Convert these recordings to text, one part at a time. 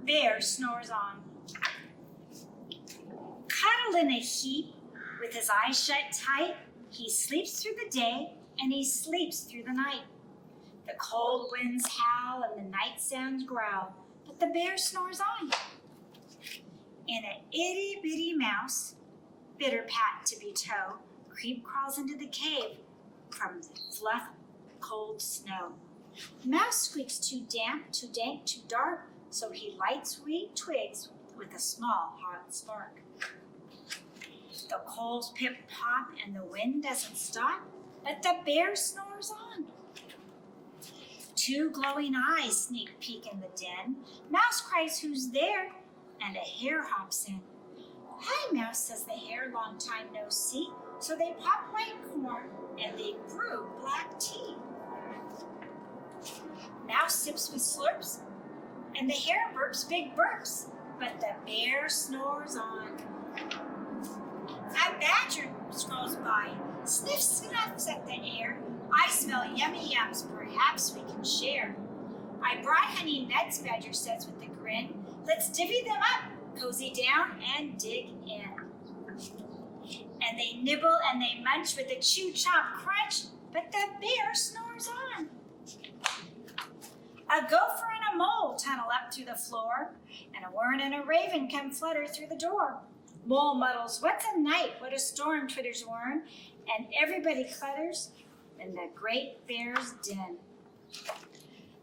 Bear snores on. Cuddled in a heap, with his eyes shut tight, he sleeps through the day and he sleeps through the night. The cold winds howl and the night sounds growl, but the bear snores on. And an itty-bitty mouse, bitter pat to be toe, creep crawls into the cave from the fluff cold snow. The mouse squeaks too damp, too dank, too dark, so he lights wee twigs with a small hot spark. The coals pip-pop and the wind doesn't stop, but the bear snores on. Two glowing eyes sneak peek in the den. Mouse cries, "Who's there?" And a hare hops in. "Hi, Mouse," says the hare, "long time no see." So they pop white corn and they brew black tea. Mouse sips with slurps and the hare burps big burps, but the bear snores on. A badger strolls by, sniffs, snuffs at the air. "I smell yummy yums, perhaps we can share." "I brought honey nuts," Badger says with a grin. "Let's divvy them up, cozy down, and dig in." And they nibble and they munch with a chew-chomp crunch, but the bear snores on. A gopher and a mole tunnel up through the floor, and a wern and a raven come flutter through the door. Mole muddles, "What's a night? What a storm," twitters wern, and everybody clutters in the great bear's den.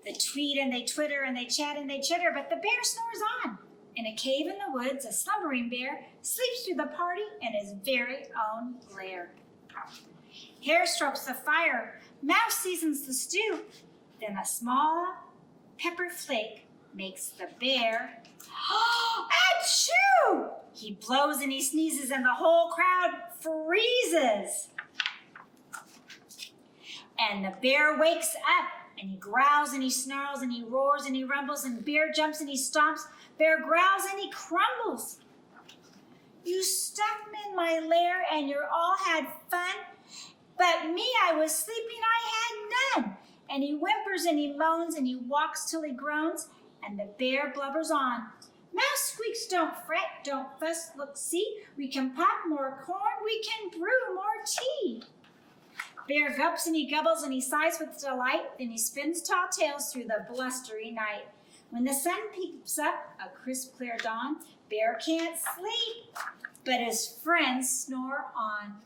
They tweet and they twitter and they chat and they chitter, but the bear snores on. In a cave in the woods, a slumbering bear sleeps through the party in his very own lair. Hare strokes the fire, mouse seasons the stew, then a small pepper flake makes the bear achoo! He blows and he sneezes and the whole crowd freezes. And the bear wakes up and he growls and he snarls and he roars and he rumbles and bear jumps and he stomps. Bear growls and he crumbles. "You stuck me in my lair and you all had fun, but me, I was sleeping, I had none." And he whimpers and he moans and he walks till he groans, and the bear blubbers on. Mouse squeaks, "Don't fret, don't fuss, look, see, we can pop more corn, we can brew more tea." Bear gulps and he gobbles and he sighs with delight, then he spins tall tales through the blustery night. When the sun peeps up, a crisp, clear dawn, Bear can't sleep, but his friends snore on.